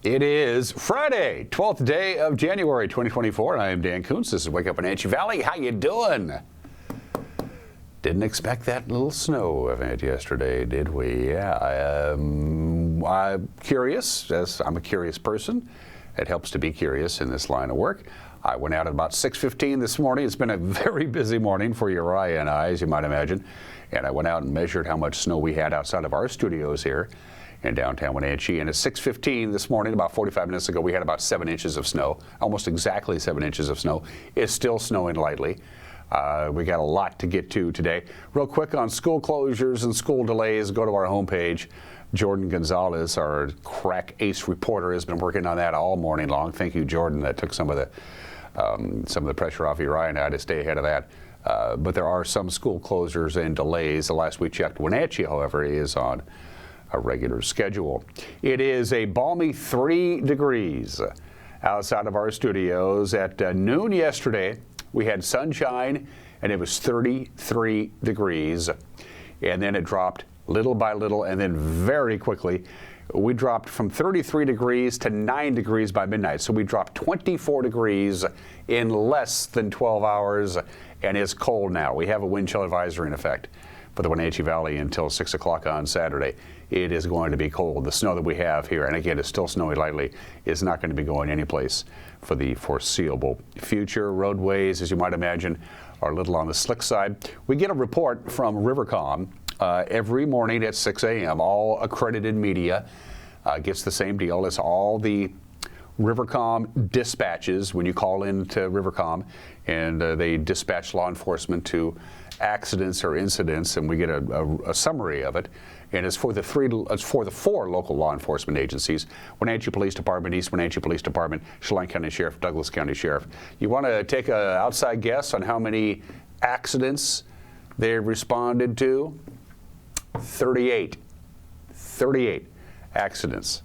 It is Friday, 12th day of January 2024, and I am Dan Kuntz. This is Wake Up Wenatchee Valley. How you doing? Didn't expect that little snow event yesterday, did we? Yeah, I'm curious, as I'm a curious person. It helps to be curious in this line of work. I went out at about 6:15 this morning. It's been a very busy morning for Uriah and I, as you might imagine. And I went out and measured how much snow we had outside of our studios here in downtown Wenatchee. And at 6:15 this morning, about 45 minutes ago, we had about 7 inches of snow, almost exactly 7 inches of snow. It's still snowing lightly. We got a lot to get to today. Real quick on school closures and school delays, go to our homepage. Jordan Gonzalez, our crack ace reporter, has been working on that all morning long. Thank you, Jordan. That took some of the pressure off Uriah and I to stay ahead of that. But there are some school closures and delays. The last we checked, Wenatchee, however, is on a regular schedule. It is a balmy 3 degrees outside of our studios. At noon yesterday, we had sunshine, and it was 33 degrees. And then it dropped little by little, and then very quickly, we dropped from 33 degrees to 9 degrees by midnight. So we dropped 24 degrees in less than 12 hours, and it's cold now. We have a wind chill advisory in effect for the Wenatchee Valley until 6 o'clock on Saturday. It is going to be cold. The snow that we have here, and again, it's still snowing lightly, is not going to be going anyplace for the foreseeable future. Roadways, as you might imagine, are a little on the slick side. We get a report from Rivercom every morning at 6 a.m. All accredited media gets the same deal. It's all the Rivercom dispatches when you call in to Rivercom, and they dispatch law enforcement to accidents or incidents, and we get a summary of it. And it's for the 4 local law enforcement agencies: Wenatchee Police Department, East Wenatchee Police Department, Chelan County Sheriff, Douglas County Sheriff. You want to take an outside guess on how many accidents they responded to? 38 accidents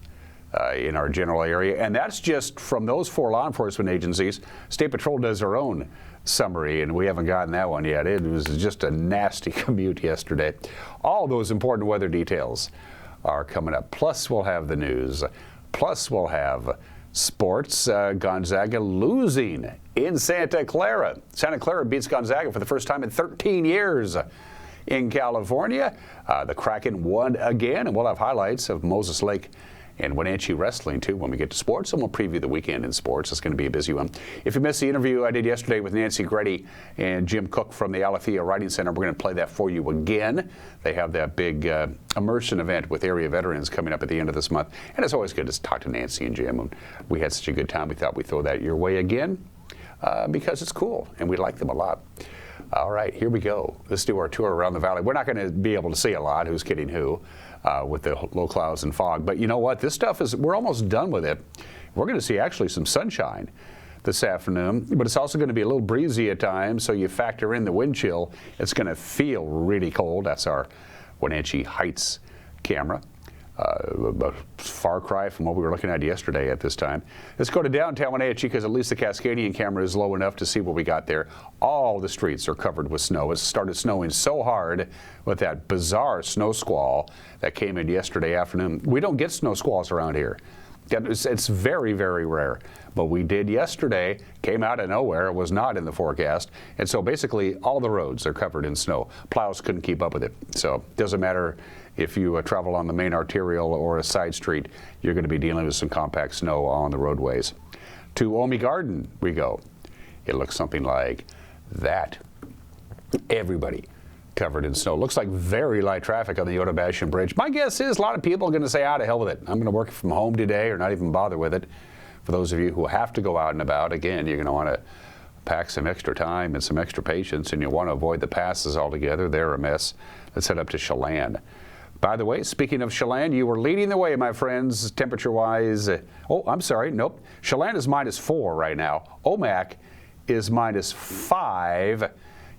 in our general area, and that's just from those 4 law enforcement agencies. State Patrol does their own summary, and we haven't gotten that one yet. It was just a nasty commute yesterday. All those important weather details are coming up. Plus, we'll have the news. Plus, we'll have sports. Gonzaga losing in Santa Clara. Santa Clara beats Gonzaga for the first time in 13 years in California. The Kraken won again, and we'll have highlights of Moses Lake and Wenatchee wrestling, too, when we get to sports, and we'll preview the weekend in sports. It's going to be a busy one. If you missed the interview I did yesterday with Nancy Greddy and Jim Cook from the Alethea Writing Center, we're going to play that for you again. They have that big immersion event with area veterans coming up at the end of this month, and it's always good to talk to Nancy and Jim. And we had such a good time, we thought we'd throw that your way again because it's cool, and we like them a lot. All right, here we go. Let's do our tour around the valley. We're not going to be able to see a lot, who's kidding who, with the low clouds and fog. But you know what? This stuff we're almost done with it. We're going to see actually some sunshine this afternoon, but it's also going to be a little breezy at times, so you factor in the wind chill. It's going to feel really cold. That's our Wenatchee Heights camera. A far cry from what we were looking at yesterday at this time. Let's go to downtown Wenatchee, because at least the Cascadian camera is low enough to see what we got there. All the streets are covered with snow. It started snowing so hard with that bizarre snow squall that came in yesterday afternoon. We don't get snow squalls around here. It's very, very rare. But we did yesterday, came out of nowhere. It was not in the forecast. And so basically all the roads are covered in snow. Plows couldn't keep up with it. So it doesn't matter if you travel on the main arterial or a side street, you're going to be dealing with some compact snow on the roadways. To Omi Garden we go. It looks something like that. Everybody covered in snow. Looks like very light traffic on the Otobashan Bridge. My guess is a lot of people are going to say, to hell with it. I'm going to work from home today, or not even bother with it. For those of you who have to go out and about, again, you're going to want to pack some extra time and some extra patience, and you want to avoid the passes altogether. They're a mess. Let's head up to Chelan. By the way, speaking of Chelan, you were leading the way, my friends, temperature-wise. I'm sorry, nope. Chelan is -4 right now. Omak is -5.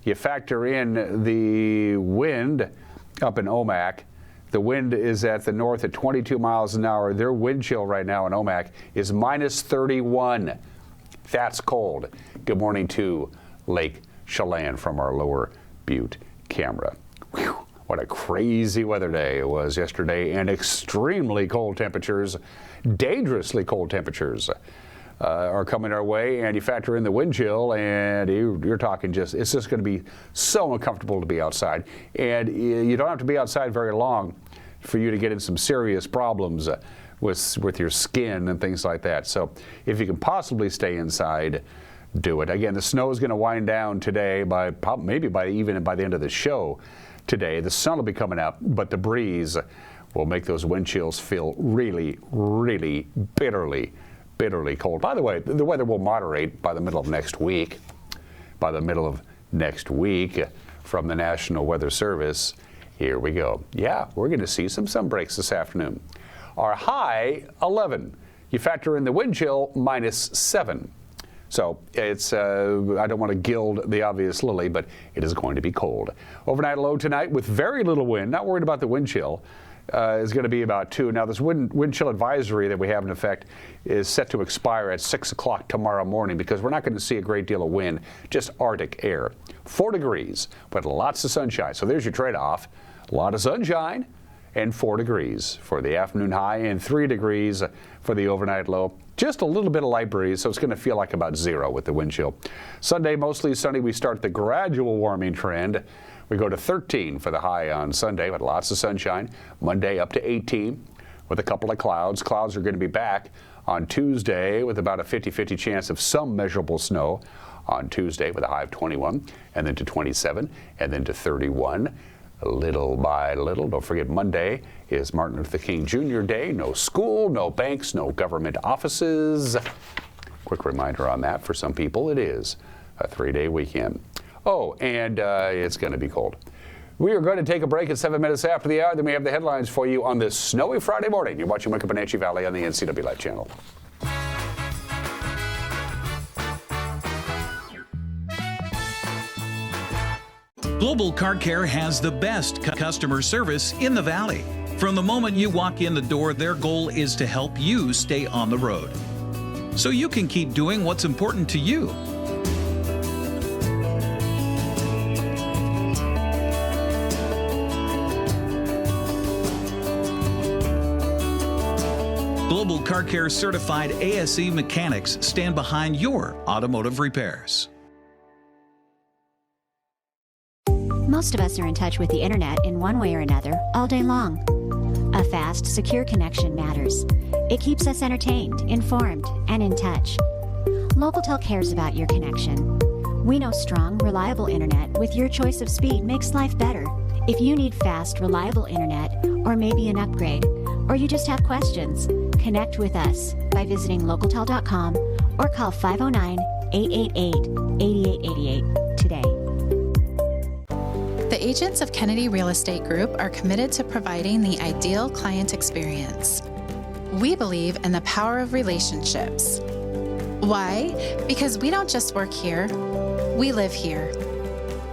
You factor in the wind up in Omak. The wind is at the north at 22 miles an hour. Their wind chill right now in Omak is -31. That's cold. Good morning to Lake Chelan from our Lower Butte camera. Whew. What a crazy weather day it was yesterday, and extremely cold temperatures, dangerously cold temperatures are coming our way. And you factor in the wind chill, and you're talking it's just going to be so uncomfortable to be outside. And you don't have to be outside very long for you to get in some serious problems with your skin and things like that. So if you can possibly stay inside, do it. Again, the snow is going to wind down today maybe by the end of the show today. The sun will be coming out, but the breeze will make those wind chills feel really, really bitterly cold. By the way, the weather will moderate by the middle of next week. By the middle of next week, from the National Weather Service, here we go. Yeah, we're going to see some sun breaks this afternoon. Our high, 11. You factor in the wind chill, -7. So it's, I don't want to gild the obvious lily, but it is going to be cold. Overnight low tonight with very little wind, not worried about the wind chill, is going to be about 2. Now this wind chill advisory that we have in effect is set to expire at 6 o'clock tomorrow morning because we're not going to see a great deal of wind, just Arctic air. 4 degrees, but lots of sunshine. So there's your trade-off. A lot of sunshine and 4 degrees for the afternoon high and 3 degrees for the overnight low. Just a little bit of light breeze, so it's going to feel like about 0 with the wind chill. Sunday, mostly sunny. We start the gradual warming trend. We go to 13 for the high on Sunday, but lots of sunshine. Monday up to 18 with a couple of clouds. Clouds are going to be back on Tuesday with about a 50-50 chance of some measurable snow on Tuesday with a high of 21, and then to 27, and then to 31. Little by little. Don't forget, Monday is Martin Luther King Jr. Day. No school, no banks, no government offices. Quick reminder on that. For some people, it is a 3-day weekend. Oh, and it's going to be cold. We are going to take a break at 7 minutes after the hour. Then we have the headlines for you on this snowy Friday morning. You're watching Wake Up Wenatchee Valley on the NCW Live channel. Global Car Care has the best customer service in the Valley. From the moment you walk in the door, their goal is to help you stay on the road, so you can keep doing what's important to you. Global Car Care certified ASE mechanics stand behind your automotive repairs. Most of us are in touch with the internet in one way or another all day long. A fast, secure connection matters. It keeps us entertained, informed, and in touch. Locatel cares about your connection. We know strong, reliable internet with your choice of speed makes life better. If you need fast, reliable internet, or maybe an upgrade, or you just have questions, connect with us by visiting locatel.com or call 509-888-8888 today. The agents of Kennedy Real Estate Group are committed to providing the ideal client experience. We believe in the power of relationships. Why? Because we don't just work here, we live here.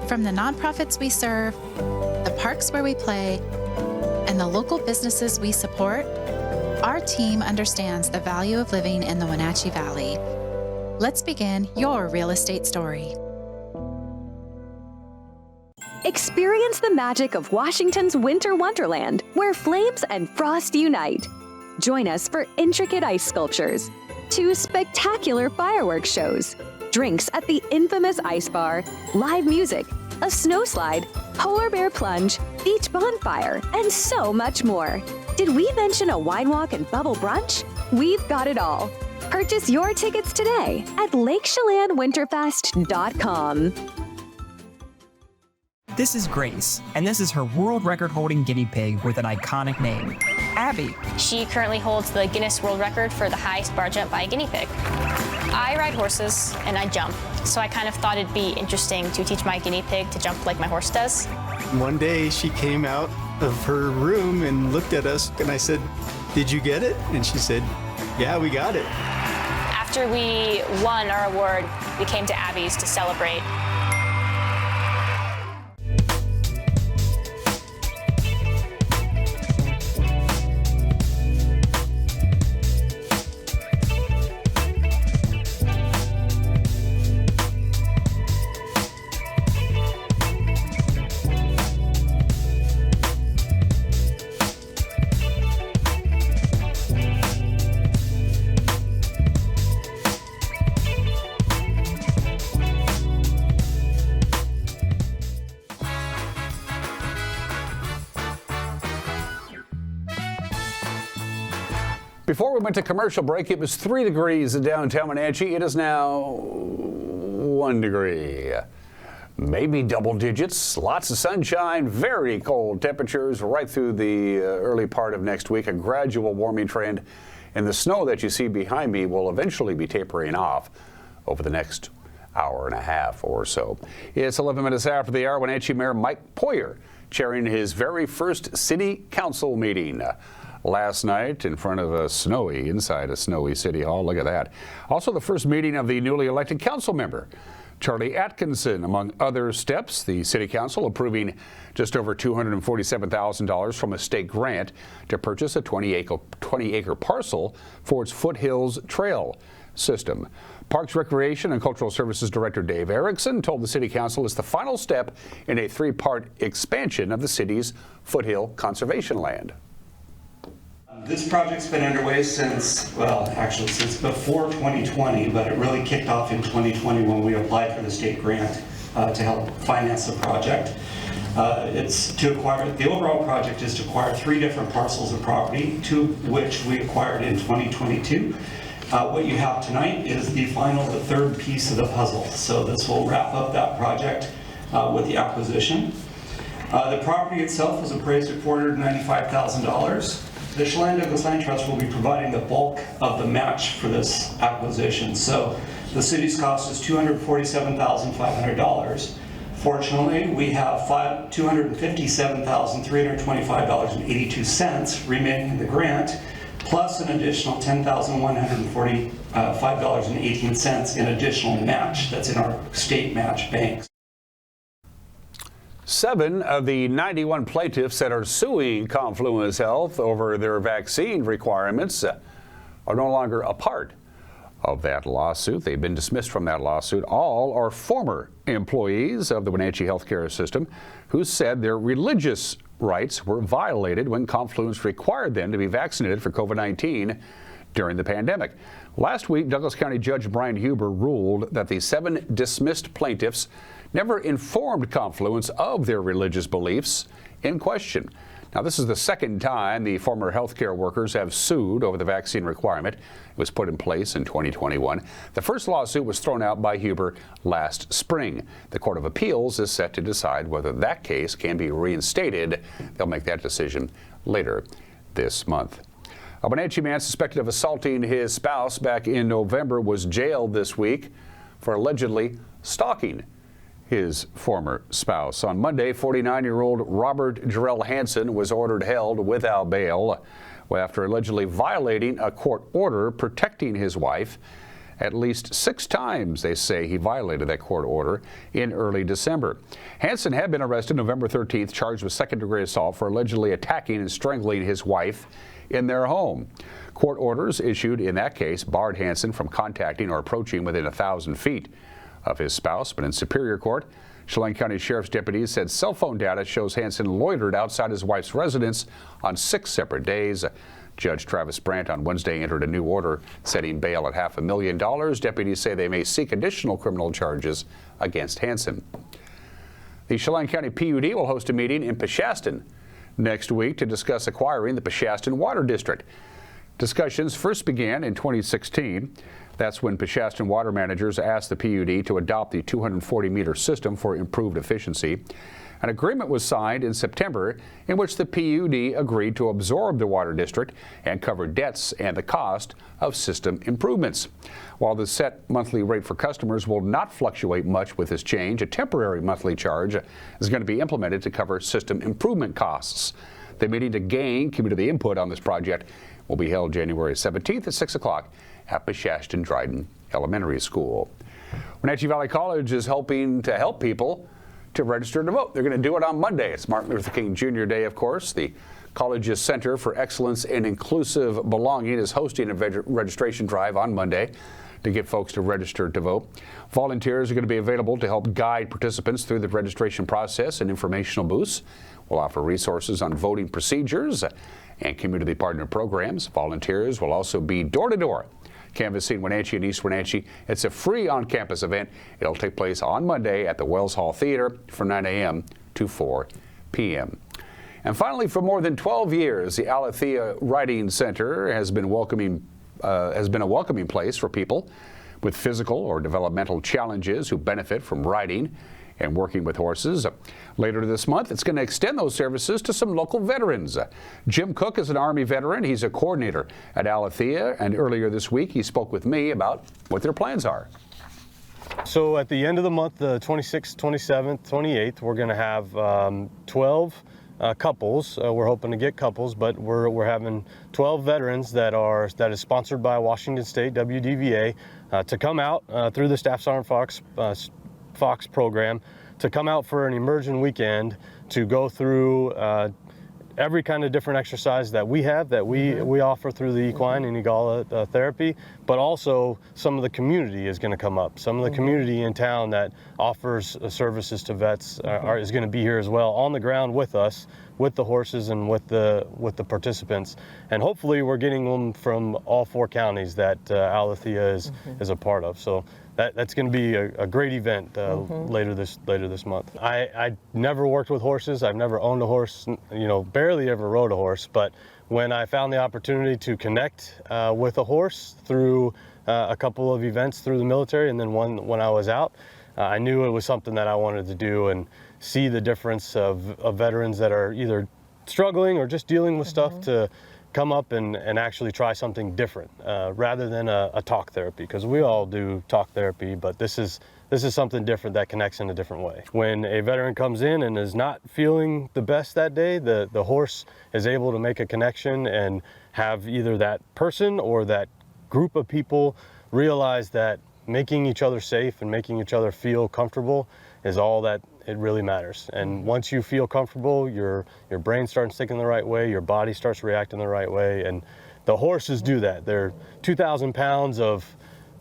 From the nonprofits we serve, the parks where we play, and the local businesses we support, our team understands the value of living in the Wenatchee Valley. Let's begin your real estate story. Experience the magic of Washington's Winter Wonderland, where flames and frost unite. Join us for intricate ice sculptures, 2 spectacular fireworks shows, drinks at the infamous Ice Bar, live music, a snow slide, polar bear plunge, beach bonfire, and so much more. Did we mention a wine walk and bubble brunch? We've got it all. Purchase your tickets today at LakeChelanWinterfest.com. This is Grace, and this is her world record-holding guinea pig with an iconic name, Abby. She currently holds the Guinness World Record for the highest bar jump by a guinea pig. I ride horses and I jump, so I kind of thought it'd be interesting to teach my guinea pig to jump like my horse does. One day she came out of her room and looked at us, and I said, "Did you get it?" And she said, "Yeah, we got it." After we won our award, we came to Abby's to celebrate. Before we went to commercial break, it was 3 degrees in downtown Wenatchee. It is now 1 degree. Maybe double digits, lots of sunshine, very cold temperatures right through the early part of next week, a gradual warming trend, and the snow that you see behind me will eventually be tapering off over the next hour and a half or so. It's 11 minutes after the hour. Wenatchee Mayor Mike Poyer chairing his very first city council meeting last night inside a snowy city hall. Look at that. Also the first meeting of the newly elected council member, Charlie Atkinson. Among other steps, the City Council approving just over $247,000 from a state grant to purchase a 20-acre parcel for its Foothills Trail system. Parks, Recreation, and Cultural Services Director Dave Erickson told the City Council it's the final step in a 3-part expansion of the city's foothill conservation land. This project's been underway since before 2020, but it really kicked off in 2020 when we applied for the state grant to help finance the project. The overall project is to acquire 3 different parcels of property, 2 of which we acquired in 2022. What you have tonight is the 3rd piece of the puzzle. So this will wrap up that project with the acquisition. The property itself was appraised at $495,000. The Chelan Douglas Land Trust will be providing the bulk of the match for this acquisition. So the city's cost is $247,500. Fortunately, we have $257,325.82 remaining in the grant, plus an additional $10,145.18 in additional match that's in our state match banks. 7 of the 91 plaintiffs that are suing Confluence Health over their vaccine requirements are no longer a part of that lawsuit. They've been dismissed from that lawsuit. All are former employees of the Wenatchee healthcare system who said their religious rights were violated when Confluence required them to be vaccinated for COVID-19 during the pandemic. Last week, Douglas County Judge Brian Huber ruled that the 7 dismissed plaintiffs never informed Confluence of their religious beliefs in question. Now, this is the second time the former healthcare workers have sued over the vaccine requirement. It was put in place in 2021. The first lawsuit was thrown out by Huber last spring. The Court of Appeals is set to decide whether that case can be reinstated. They'll make that decision later this month. A Wenatchee man suspected of assaulting his spouse back in November was jailed this week for allegedly stalking his former spouse. On Monday, 49-year-old Robert Jarrell Hansen was ordered held without bail after allegedly violating a court order protecting his wife. At least 6 times, they say, he violated that court order in early December. Hansen had been arrested November 13th, charged with second-degree assault for allegedly attacking and strangling his wife in their home. Court orders issued in that case barred Hansen from contacting or approaching within 1,000 feet of his spouse, but in Superior Court, Chelan County Sheriff's deputies said cell phone data shows Hansen loitered outside his wife's residence on 6 separate days. Judge Travis Brandt on Wednesday entered a new order setting bail at $500,000. Deputies say they may seek additional criminal charges against Hansen. The Chelan County PUD will host a meeting in Peshastin next week to discuss acquiring the Peshastin Water District. Discussions first began in 2016. That's when Peshastin water managers asked the PUD to adopt the 240-meter system for improved efficiency. An agreement was signed in September in which the PUD agreed to absorb the water district and cover debts and the cost of system improvements. While the set monthly rate for customers will not fluctuate much with this change, a temporary monthly charge is going to be implemented to cover system improvement costs. The meeting to gain community input on this project will be held January 17th at 6 o'clock at Peshastin Dryden Elementary School. Wenatchee Valley College is hoping to help people to register to vote. They're going to do it on Monday. It's Martin Luther King Jr. Day, of course. The college's Center for Excellence in Inclusive Belonging is hosting a registration drive on Monday to get folks to register to vote. Volunteers are going to be available to help guide participants through the registration process, and informational booths will offer resources on voting procedures and community partner programs. Volunteers will also be door-to-door canvassing Wenatchee and East Wenatchee. It's a free on-campus event. It'll take place on Monday at the Wells Hall Theater from 9 a.m. to 4 p.m. And finally, for more than 12 years, the Alethea Riding Center has been a welcoming place for people with physical or developmental challenges who benefit from riding and working with horses. Later this month, it's going to extend those services to some local veterans. Jim Cook is an Army veteran. He's a coordinator at Alethea, and earlier this week he spoke with me about what their plans are. So at the end of the month, the 26th, 27th, 28th, we're going to have 12 couples. We're hoping to get couples, but we're having 12 veterans that is sponsored by Washington State WDVA to come out through the Staff Sergeant Fox program, to come out for an immersion weekend to go through every kind of different exercise that we have, that we offer through the equine and EGALA therapy, but also some of the community is going to come up. Some of the community in town that offers services to vets is going to be here as well, on the ground with us, with the horses and with the participants. And hopefully we're getting them from all 4 counties that Alethea is a part of. So that's going to be a great event later this month. I never worked with horses. I've never owned a horse, barely ever rode a horse. But when I found the opportunity to connect with a horse through a couple of events through the military, and then one when I was out, I knew it was something that I wanted to do and see the difference of veterans that are either struggling or just dealing with stuff to come up and actually try something different rather than a talk therapy, because we all do talk therapy, but this is something different that connects in a different way. When a veteran comes in and is not feeling the best that day, the horse is able to make a connection and have either that person or that group of people realize that making each other safe and making each other feel comfortable is all that it really matters. And once you feel comfortable, your brain starts thinking the right way, your body starts reacting the right way, and the horses do that. They're 2,000 pounds of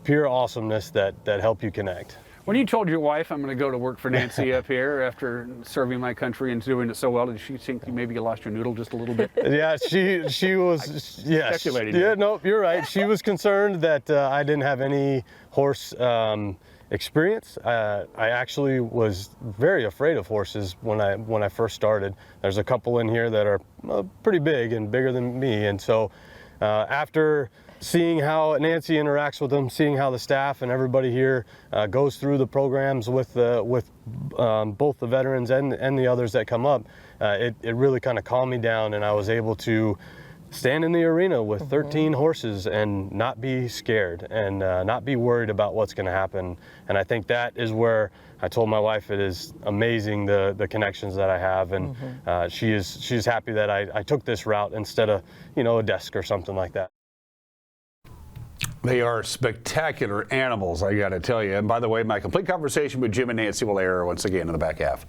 pure awesomeness that help you connect. When you told your wife I'm going to go to work for Nancy up here after serving my country and doing it so well, did she think maybe you lost your noodle just a little bit? Yeah, she was, yes. Speculating. Yeah, no, you're right. She was concerned that I didn't have any horse experience. I actually was very afraid of horses when I first started. There's a couple in here that are pretty big and bigger than me, and so after seeing how Nancy interacts with them, seeing how the staff and everybody here goes through the programs with both the veterans and the others that come up, it really kind of calmed me down, and I was able to stand in the arena with 13 horses and not be scared and not be worried about what's going to happen. And I think that is where I told my wife it is amazing the connections that I have, and she's happy that I took this route instead of a desk or something like that. They are spectacular animals, I got to tell you. And by the way, my complete conversation with Jim and Nancy will air once again in the back half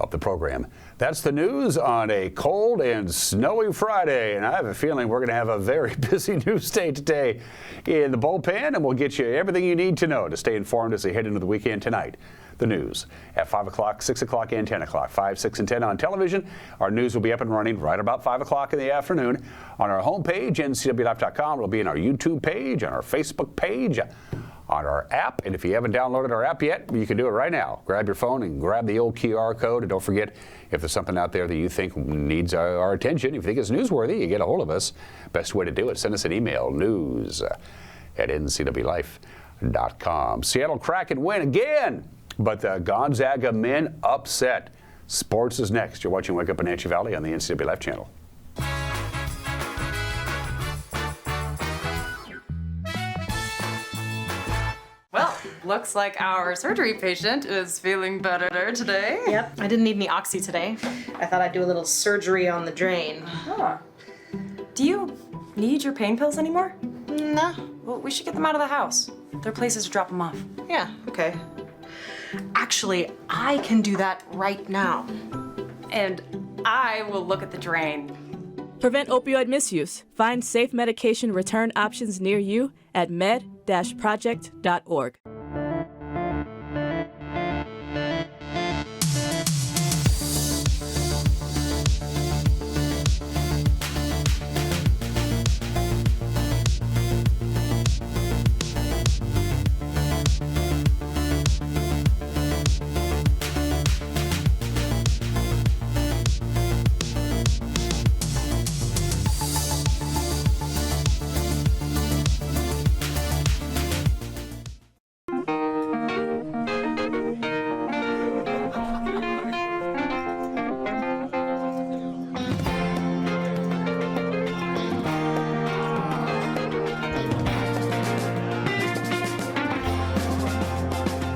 of the program. That's the news on a cold and snowy Friday, and I have a feeling we're going to have a very busy news day today in the bullpen, and we'll get you everything you need to know to stay informed as they head into the weekend tonight. The news at 5 o'clock, 6 o'clock, and 10 o'clock. 5, 6, and 10 on television. Our news will be up and running right about 5 o'clock in the afternoon on our homepage, ncwlife.com. It'll be in our YouTube page, on our Facebook page, on our app. And if you haven't downloaded our app yet, you can do it right now. Grab your phone and grab the old QR code. And don't forget, if there's something out there that you think needs our attention, if you think it's newsworthy, you get a hold of us. Best way to do it, send us an email, news@ncwlife.com. Seattle Kraken win again, but the Gonzaga men upset. Sports is next. You're watching Wake Up Wenatchee Valley on the NCW Life channel. Well, looks like our surgery patient is feeling better today. Yep, I didn't need any oxy today. I thought I'd do a little surgery on the drain. Huh. Do you need your pain pills anymore? No. Well, we should get them out of the house. There are places to drop them off. Yeah, okay. Actually, I can do that right now. And I will look at the drain. Prevent opioid misuse. Find safe medication return options near you at med-project.org.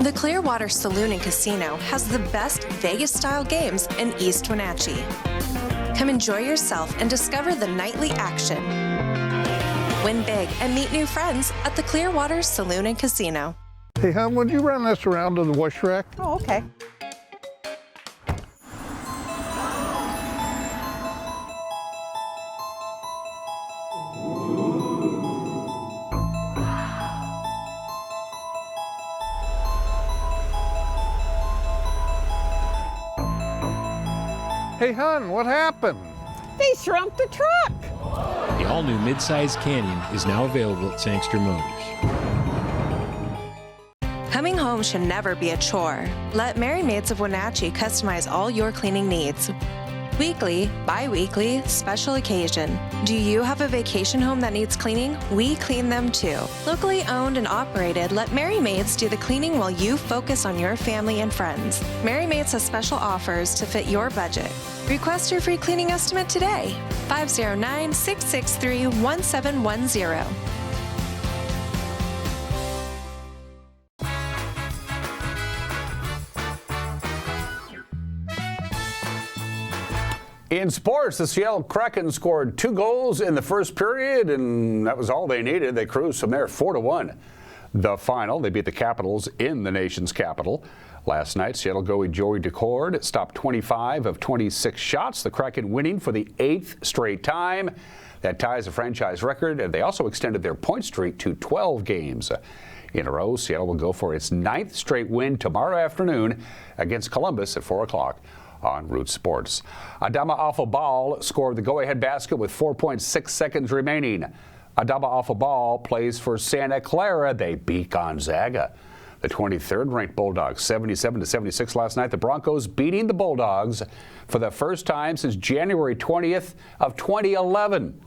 The Clearwater Saloon and Casino has the best Vegas-style games in East Wenatchee. Come enjoy yourself and discover the nightly action. Win big and meet new friends at the Clearwater Saloon and Casino. Hey, hon, would you run this around to the wash rack? Oh, okay. Hey, hon, what happened? They shrunk the truck. The all-new midsize Canyon is now available at Sangster Motors. Coming home should never be a chore. Let Merry Maids of Wenatchee customize all your cleaning needs. Weekly, bi-weekly, special occasion. Do you have a vacation home that needs cleaning? We clean them too. Locally owned and operated, let Merry Maids do the cleaning while you focus on your family and friends. Merry Maids has special offers to fit your budget. Request your free cleaning estimate today. 509-663-1710. In sports, the Seattle Kraken scored 2 goals in the first period, and that was all they needed. They cruised from there 4-1. The final, they beat the Capitals in the nation's capital. Last night, Seattle goalie Joey Decord stopped 25 of 26 shots. The Kraken winning for the 8th straight time. That ties a franchise record, and they also extended their point streak to 12 games in a row. Seattle will go for its 9th straight win tomorrow afternoon against Columbus at 4 o'clock. On Root Sports. Adama Alpha-Ball scored the go-ahead basket with 4.6 seconds remaining. Adama Alpha-Ball plays for Santa Clara. They beat Gonzaga. The 23rd ranked Bulldogs 77-76 last night. The Broncos beating the Bulldogs for the first time since January 20th of 2011,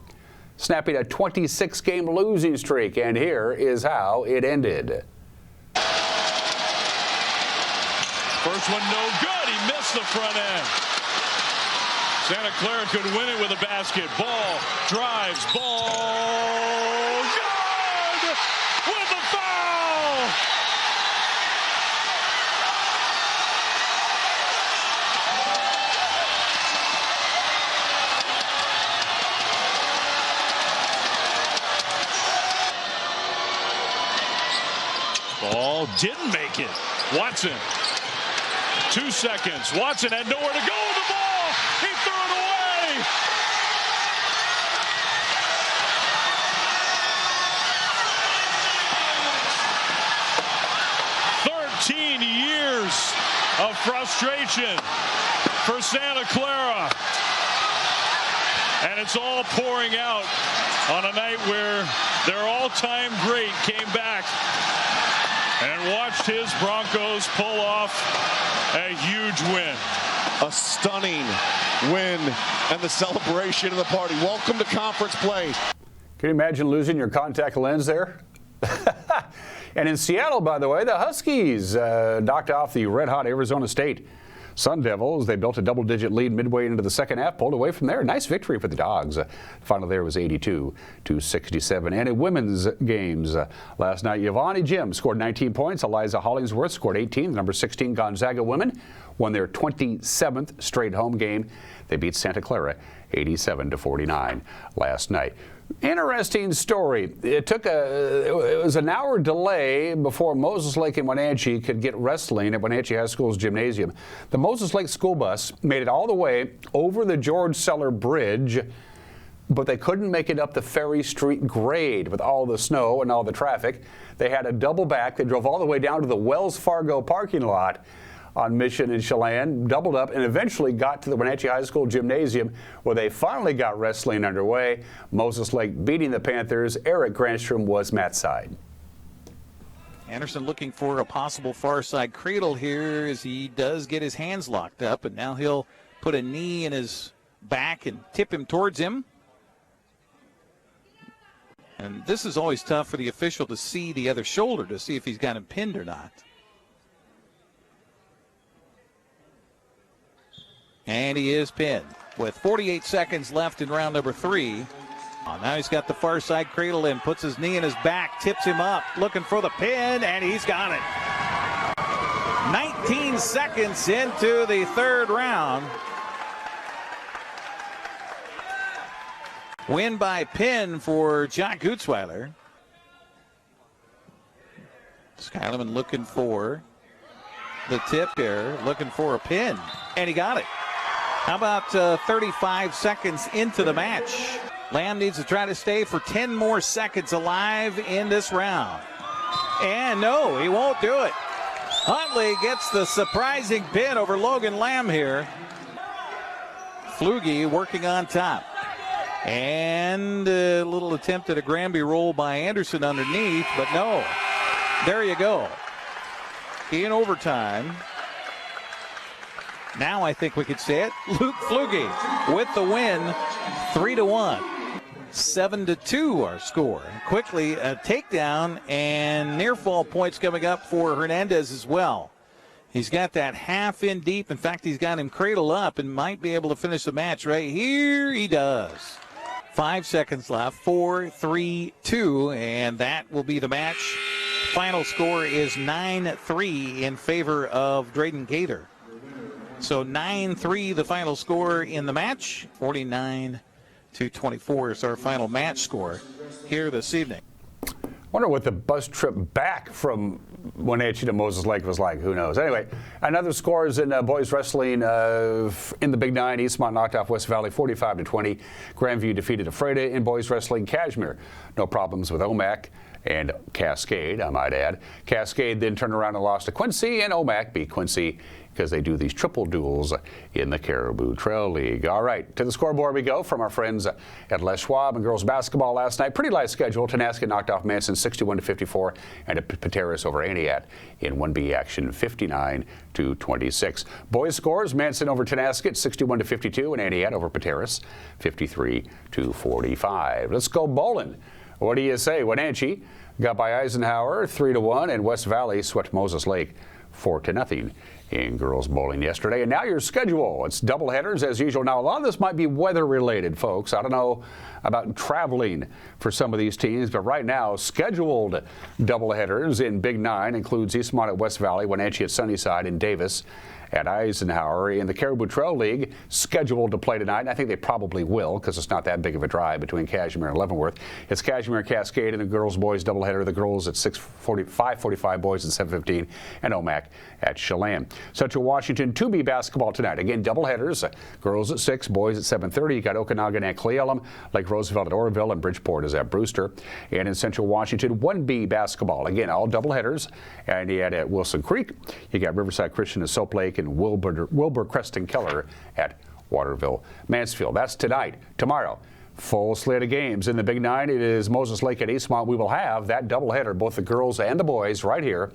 snapping a 26-game losing streak. And here is how it ended. First one no good. He missed the front end. Santa Clara could win it with a basket. Ball drives. Ball good with the foul. Ball didn't make it. Watson. 2 seconds. Watson had nowhere to go with the ball. He threw it away. "13 years of frustration for Santa Clara. And it's all pouring out on a night where their all-time great came back and watched his Broncos pull off a huge win. A stunning win and the celebration of the party. Welcome to conference play. Can you imagine losing your contact lens there? And in Seattle, by the way, the Huskies knocked off the red-hot Arizona State Sun Devils. They built a double-digit lead midway into the second half, pulled away from there. Nice victory for the Dogs. Final there was 82-67. And in women's games last night, Yvonne Jim scored 19 points. Eliza Hollingsworth scored 18. The number 16 Gonzaga women won their 27th straight home game. They beat Santa Clara 87-49 last night. Interesting story. It was an hour delay before Moses Lake and Wenatchee could get wrestling at Wenatchee High School's gymnasium. The Moses Lake school bus made it all the way over the George Seller Bridge, but they couldn't make it up the Ferry Street grade with all the snow and all the traffic. They had a double back. They drove all the way down to the Wells Fargo parking lot on Mission and Chelan, doubled up, and eventually got to the Wenatchee High School gymnasium, where they finally got wrestling underway. Moses Lake beating the Panthers. Eric Granstrom was Matt's side. Anderson looking for a possible far side cradle here as he does get his hands locked up, and now he'll put a knee in his back and tip him towards him. And this is always tough for the official to see the other shoulder to see if he's got him pinned or not. And he is pinned with 48 seconds left in round number 3. Now he's got the far side cradle in, puts his knee in his back, tips him up, looking for the pin, and he's got it. 19 seconds into the third round. Win by pin for John Gutzweiler. Skylerman looking for the tip here, looking for a pin, and he got it. How about 35 seconds into the match? Lamb needs to try to stay for 10 more seconds alive in this round. And no, he won't do it. Huntley gets the surprising pin over Logan Lamb here. Flugie working on top. And a little attempt at a Granby roll by Anderson underneath, but no. There you go. In overtime. Now I think we could say it. Luke Flugie with the win, 3-1. 7-2 our score. Quickly a takedown and near fall points coming up for Hernandez as well. He's got that half in deep. In fact, he's got him cradle up and might be able to finish the match right here. He does. 5 seconds left. 4-3-2, and that will be the match. Final score is 9-3 in favor of Drayden Gator. So 9-3 the final score in the match. 49-24 is our final match score here this evening. Wonder what the bus trip back from Wenatchee to Moses Lake was like. Who knows? Anyway, another scores in boys wrestling in the Big Nine. Eastmont knocked off West Valley 45-20. Grandview defeated Ephrata in boys wrestling. Cashmere, no problems with OMAC and Cascade, I might add. Cascade then turned around and lost to Quincy, and OMAC beat Quincy because they do these triple duels in the Caribou Trail League. All right, to the scoreboard we go from our friends at Les Schwab and girls basketball last night. Pretty light schedule. Tenasket knocked off Manson 61-54, and Pateras over Aniat in 1B action 59-26. Boys scores: Manson over Tenasket 61-52, and Aniat over Pateras 53-45. Let's go bowling. What do you say? Wenatchee got by Eisenhower 3-1, and West Valley swept Moses Lake 4-0 in girls bowling yesterday. And now your schedule. It's doubleheaders as usual. Now, a lot of this might be weather related, folks. I don't know about traveling for some of these teams, but right now, scheduled doubleheaders in Big Nine includes Eastmont at West Valley, Wenatchee at Sunnyside, and Davis at Eisenhower. In the Caribou Trail League, scheduled to play tonight, and I think they probably will because it's not that big of a drive between Cashmere and Leavenworth. It's Cashmere and Cascade in the girls-boys doubleheader. The girls at 5:45, boys at 7:15, and OMAC at Chelan. Central Washington 2B basketball tonight. Again, doubleheaders. Girls at 6, boys at 7:30. You got Okanagan at Cle Elum, Lake Roosevelt at Oroville, and Bridgeport is at Brewster. And in Central Washington 1B basketball. Again, all doubleheaders. And you had at Wilson Creek. You got Riverside Christian at Soap Lake, and Wilbur Creston Keller at Waterville Mansfield. That's tonight. Tomorrow, full slate of games in the Big Nine. It is Moses Lake at Eastmont. We will have that doubleheader, both the girls and the boys, right here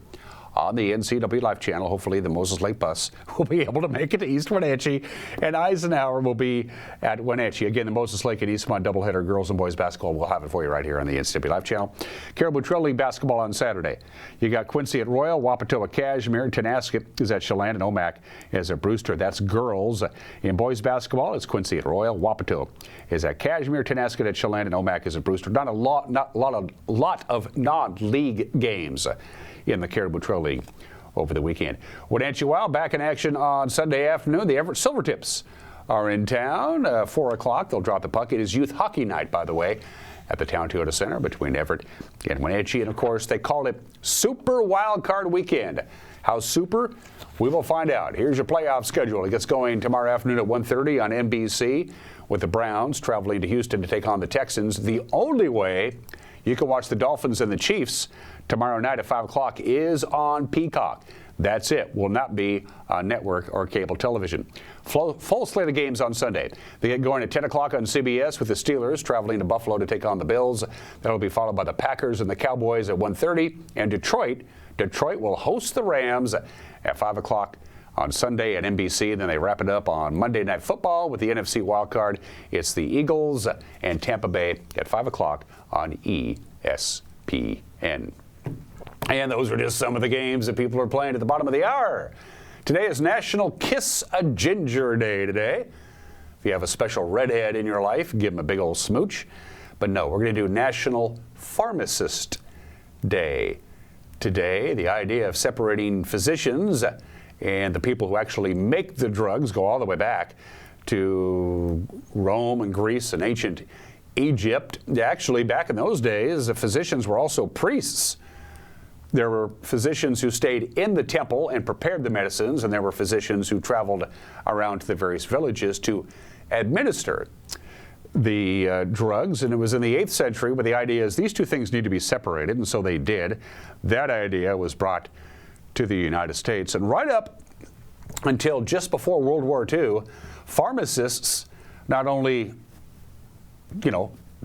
on the NCW Life channel. Hopefully the Moses Lake bus will be able to make it to East Wenatchee, and Eisenhower will be at Wenatchee. Again, the Moses Lake and Eastmont doubleheader, girls and boys basketball, we'll have it for you right here on the NCW Life channel. Caribou Trail League basketball on Saturday. You got Quincy at Royal, Wapato at Cashmere, Tenasket is at Chelan, and OMAC is at Brewster. That's girls. In boys basketball, it's Quincy at Royal, Wapato is at Cashmere, Tenasket at Chelan, and OMAC is at Brewster. Not a lot of non-league games in the Caribou Trail League over the weekend. Wenatchee Wild back in action on Sunday afternoon. The Everett Silvertips are in town. 4 o'clock, they'll drop the puck. It is youth hockey night, by the way, at the Town Toyota Center between Everett and Wenatchee. And, of course, they call it Super Wild Card Weekend. How super? We will find out. Here's your playoff schedule. It gets going tomorrow afternoon at 1:30 on NBC with the Browns traveling to Houston to take on the Texans. The only way you can watch the Dolphins and the Chiefs tomorrow night at 5 o'clock is on Peacock. That's it. Will not be on network or cable television. Full slate of games on Sunday. They get going at 10 o'clock on CBS with the Steelers traveling to Buffalo to take on the Bills. That'll be followed by the Packers and the Cowboys at 1:30. And Detroit will host the Rams at 5 o'clock on Sunday at NBC. And then they wrap it up on Monday Night Football with the NFC wildcard. It's the Eagles and Tampa Bay at 5 o'clock on ESPN. And those are just some of the games that people are playing at the bottom of the hour. Today is National Kiss a Ginger Day today. If you have a special redhead in your life, give him a big old smooch. But no, we're going to do National Pharmacist Day Today, the idea of separating physicians and the people who actually make the drugs go all the way back to Rome and Greece and ancient Egypt. Actually, back in those days, the physicians were also priests. There were physicians who stayed in the temple and prepared the medicines, and there were physicians who traveled around to the various villages to administer the drugs. And it was in the 8th century where the idea is these two things need to be separated, and so they did. That idea was brought to the United States, and right up until just before World War II, pharmacists not only,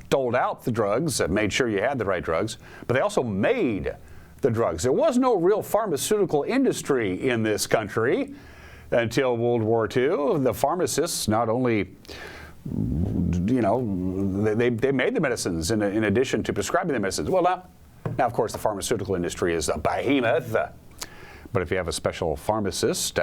doled out the drugs and made sure you had the right drugs, but they also made the drugs. There was no real pharmaceutical industry in this country until World War II. The pharmacists not only they made the medicines in addition to prescribing the medicines. Well, now of course the pharmaceutical industry is a behemoth, but if you have a special pharmacist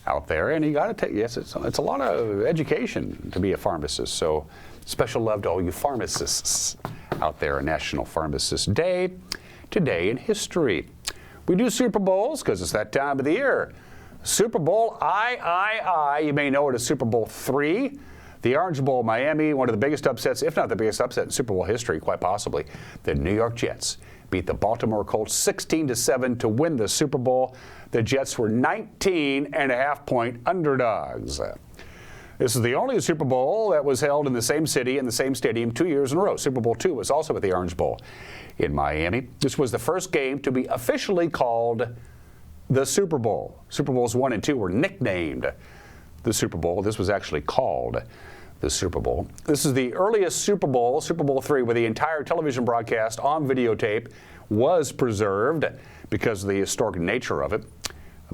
out there, and you got to take, yes, it's a lot of education to be a pharmacist. So special love to all you pharmacists out there. National Pharmacist Day today in history. We do Super Bowls because it's that time of the year. Super Bowl III, you may know it as Super Bowl III. The Orange Bowl, Miami, one of the biggest upsets, if not the biggest upset in Super Bowl history, quite possibly. The New York Jets beat the Baltimore Colts 16-7 to win the Super Bowl. The Jets were 19.5-point underdogs. This is the only Super Bowl that was held in the same city and the same stadium 2 years in a row. Super Bowl II was also at the Orange Bowl in Miami. This was the first game to be officially called the Super Bowl. Super Bowls I and II were nicknamed the Super Bowl. This was actually called the Super Bowl. This is the earliest Super Bowl, Super Bowl III, where the entire television broadcast on videotape was preserved because of the historic nature of it.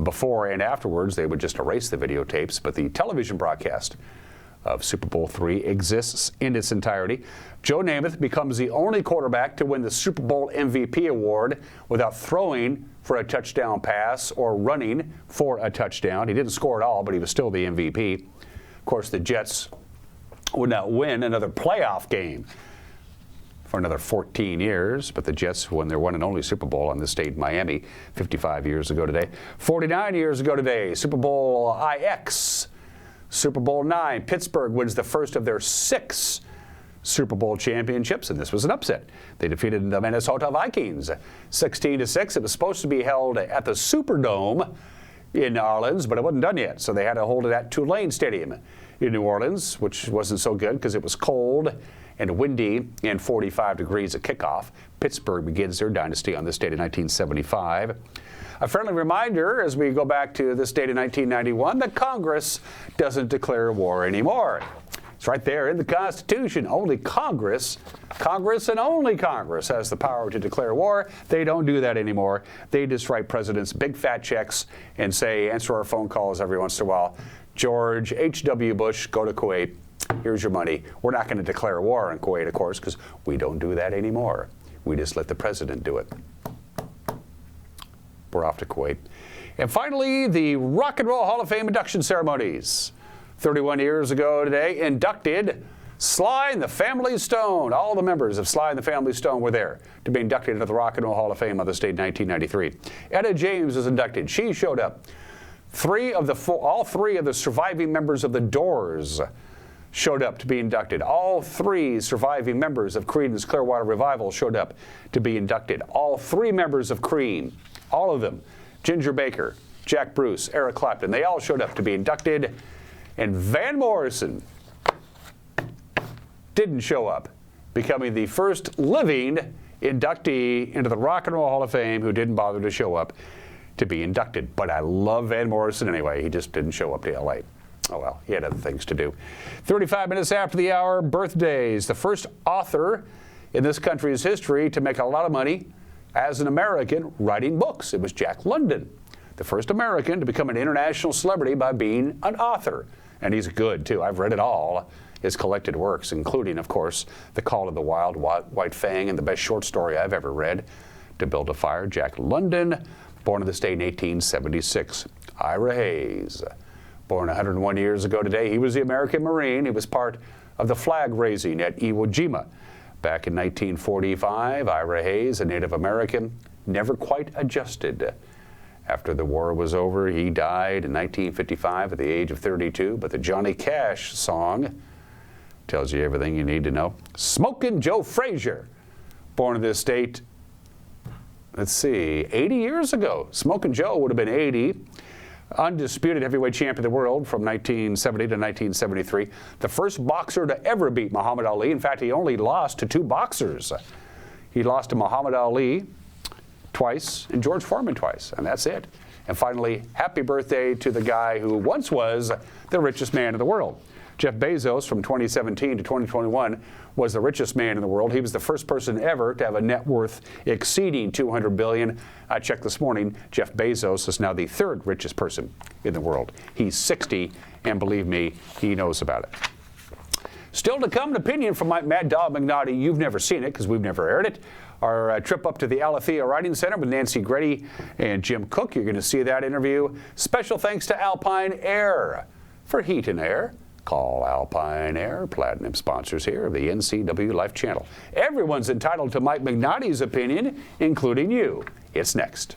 Before and afterwards, they would just erase the videotapes, but the television broadcast of Super Bowl III exists in its entirety. Joe Namath becomes the only quarterback to win the Super Bowl MVP award without throwing for a touchdown pass or running for a touchdown. He didn't score at all, but he was still the MVP. Of course, the Jets would not win another playoff game for another 14 years, but the Jets won their one and only Super Bowl on this date in Miami 55 years ago today. 49 years ago today, Super Bowl IX. Super Bowl IX, Pittsburgh wins the first of their 6 Super Bowl championships, and this was an upset. They defeated the Minnesota Vikings 16-6. It was supposed to be held at the Superdome in New Orleans, but it wasn't done yet, so they had to hold it at Tulane Stadium in New Orleans, which wasn't so good because it was cold and windy and 45 degrees at kickoff. Pittsburgh begins their dynasty on this date in 1975. A friendly reminder as we go back to this date in 1991 that Congress doesn't declare war anymore. It's right there in the Constitution. Only Congress and only Congress has the power to declare war. They don't do that anymore. They just write presidents big fat checks and say, answer our phone calls every once in a while. George H.W. Bush, go to Kuwait. Here's your money. We're not going to declare war on Kuwait, of course, because we don't do that anymore. We just let the president do it. We're off to Kuwait. And finally, the Rock and Roll Hall of Fame induction ceremonies. 31 years ago today, inducted Sly and the Family Stone. All the members of Sly and the Family Stone were there to be inducted into the Rock and Roll Hall of Fame on this date in 1993. Etta James was inducted. She showed up. All three of the surviving members of the Doors showed up to be inducted. All 3 surviving members of Creedence Clearwater Revival showed up to be inducted. All 3 members of Cream, all of them, Ginger Baker, Jack Bruce, Eric Clapton, they all showed up to be inducted. And Van Morrison didn't show up, becoming the first living inductee into the Rock and Roll Hall of Fame who didn't bother to show up to be inducted. But I love Van Morrison anyway. He just didn't show up to L.A. Oh, well, he had other things to do. 35 minutes after the hour, birthdays. The first author in this country's history to make a lot of money as an American writing books. It was Jack London, the first American to become an international celebrity by being an author. And he's good, too. I've read it all, his collected works, including, of course, The Call of the Wild, White Fang, and the best short story I've ever read, To Build a Fire. Jack London, born on this day in 1876. Ira Hayes, born 101 years ago today. He was the American Marine. He was part of the flag raising at Iwo Jima. Back in 1945, Ira Hayes, a Native American, never quite adjusted. After the war was over, he died in 1955 at the age of 32, but the Johnny Cash song tells you everything you need to know. Smokin' Joe Frazier, born in this state, let's see, 80 years ago. Smokin' Joe would have been 80. Undisputed heavyweight champion of the world from 1970 to 1973. The first boxer to ever beat Muhammad Ali. In fact, he only lost to two boxers. He lost to Muhammad Ali twice and George Foreman twice, and that's it. And finally, happy birthday to the guy who once was the richest man in the world. Jeff Bezos, from 2017 to 2021, was the richest man in the world. He was the first person ever to have a net worth exceeding $200 billion. I checked this morning. Jeff Bezos is now the third richest person in the world. He's 60, and believe me, he knows about it. Still to come, an opinion from Mad Dog McNaughty. You've never seen it because we've never aired it. Our trip up to the Alethea Writing Center with Nancy Gretty and Jim Cook. You're going to see that interview. Special thanks to Alpine Air for heat and air. Call Alpine Air, platinum sponsors here of the NCW Life Channel. Everyone's entitled to Mike McNaughty's opinion, including you. It's next.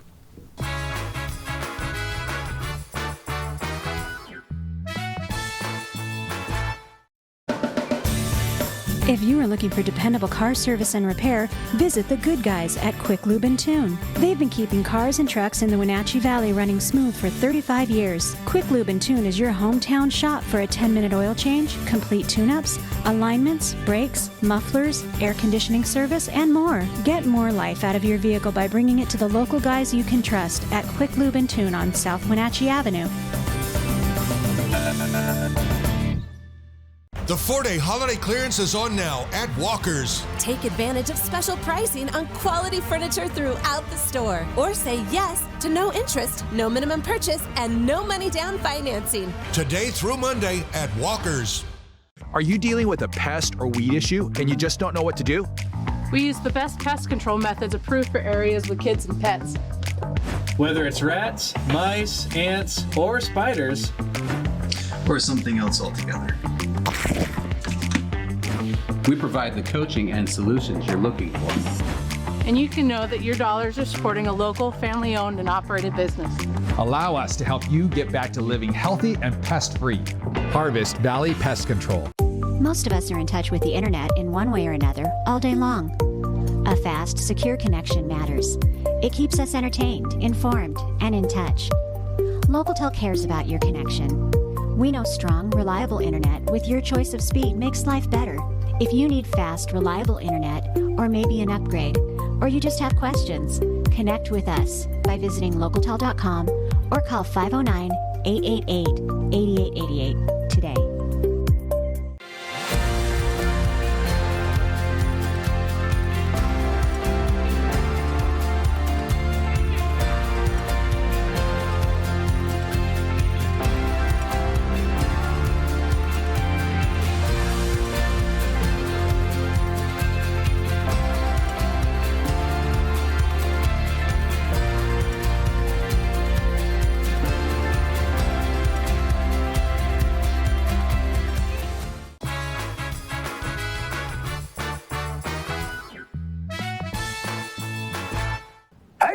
If you are looking for dependable car service and repair, visit the good guys at Quick Lube and Tune. They've been keeping cars and trucks in the Wenatchee Valley running smooth for 35 years. Quick Lube and Tune is your hometown shop for a 10-minute oil change, complete tune-ups, alignments, brakes, mufflers, air conditioning service, and more. Get more life out of your vehicle by bringing it to the local guys you can trust at Quick Lube and Tune on South Wenatchee Avenue. The 4-day holiday clearance is on now at Walker's. Take advantage of special pricing on quality furniture throughout the store. Or say yes to no interest, no minimum purchase, and no money down financing. Today through Monday at Walker's. Are you dealing with a pest or weed issue and you just don't know what to do? We use the best pest control methods approved for areas with kids and pets. Whether it's rats, mice, ants, or spiders, or something else altogether, we provide the coaching and solutions you're looking for. And you can know that your dollars are supporting a local, family-owned and operated business. Allow us to help you get back to living healthy and pest-free. Harvest Valley Pest Control. Most of us are in touch with the internet in one way or another all day long. A fast, secure connection matters. It keeps us entertained, informed, and in touch. Local cares about your connection. We know strong, reliable internet with your choice of speed makes life better. If you need fast, reliable internet, or maybe an upgrade, or you just have questions, connect with us by visiting localtel.com or call 509-888-8888 today.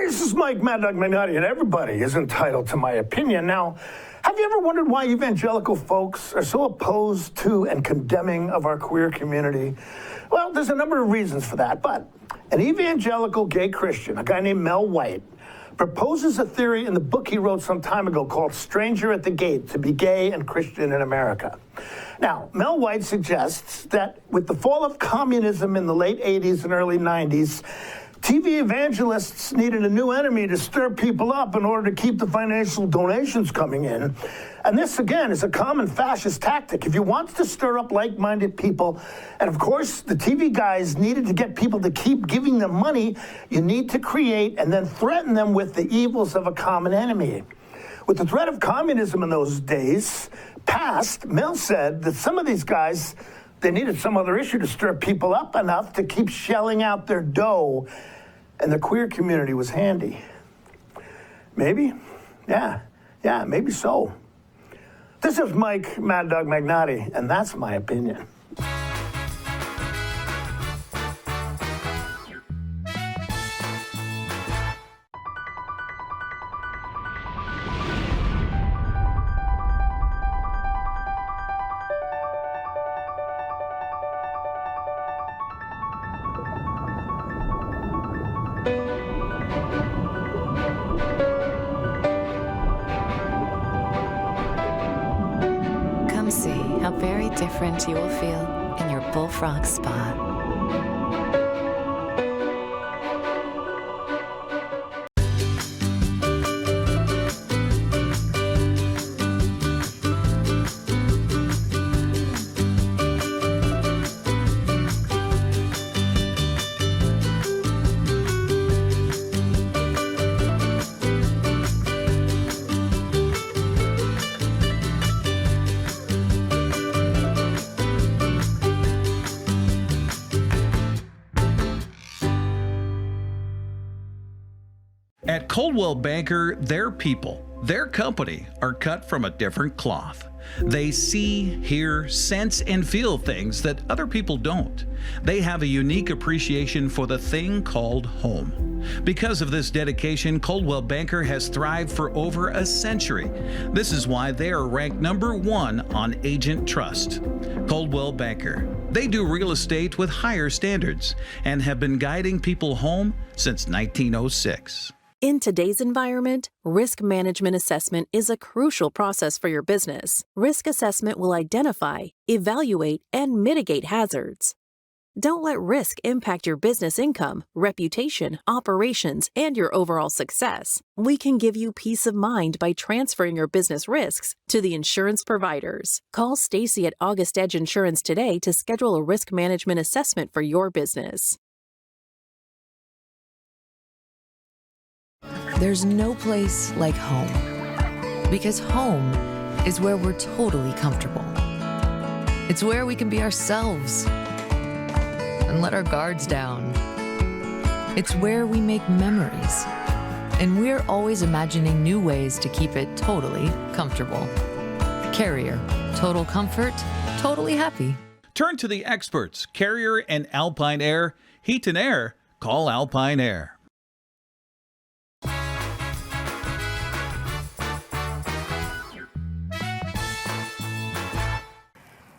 This is Mike Mad Dog McNaughty, and everybody is entitled to my opinion. Now, have you ever wondered why evangelical folks are so opposed to and condemning of our queer community? Well, there's a number of reasons for that, but an evangelical gay Christian, a guy named Mel White, proposes a theory in the book he wrote some time ago called Stranger at the Gate, to be gay and Christian in America. Now, Mel White suggests that with the fall of communism in the late 80s and early 90s, TV evangelists needed a new enemy to stir people up in order to keep the financial donations coming in. And this, again, is a common fascist tactic. If you want to stir up like-minded people, and of course, the TV guys needed to get people to keep giving them money, you need to create and then threaten them with the evils of a common enemy. With the threat of communism in those days past, Mel said that some of these guys, they needed some other issue to stir people up enough to keep shelling out their dough, and the queer community was handy. Maybe? Yeah, maybe so. This is Mike Mad Dog McNaughty, and that's my opinion. how very different you will feel in your Bullfrog Spa. At Coldwell Banker, their people, their company are cut from a different cloth. They see, hear, sense, and feel things that other people don't. They have a unique appreciation for the thing called home. Because of this dedication, Coldwell Banker has thrived for over a century. This is why they are ranked #1 on Agent Trust. Coldwell Banker. They do real estate with higher standards and have been guiding people home since 1906. In today's environment, risk management assessment is a crucial process for your business. Risk assessment will identify, evaluate, and mitigate hazards. Don't let risk impact your business income, reputation, operations, and your overall success. We can give you peace of mind by transferring your business risks to the insurance providers. Call Stacy at August Edge Insurance today to schedule a risk management assessment for your business. There's no place like home, because home is where we're totally comfortable. It's where we can be ourselves and let our guards down. It's where we make memories, and we're always imagining new ways to keep it totally comfortable. Carrier, total comfort, totally happy. Turn to the experts, Carrier and Alpine Air. Heat and air, call Alpine Air.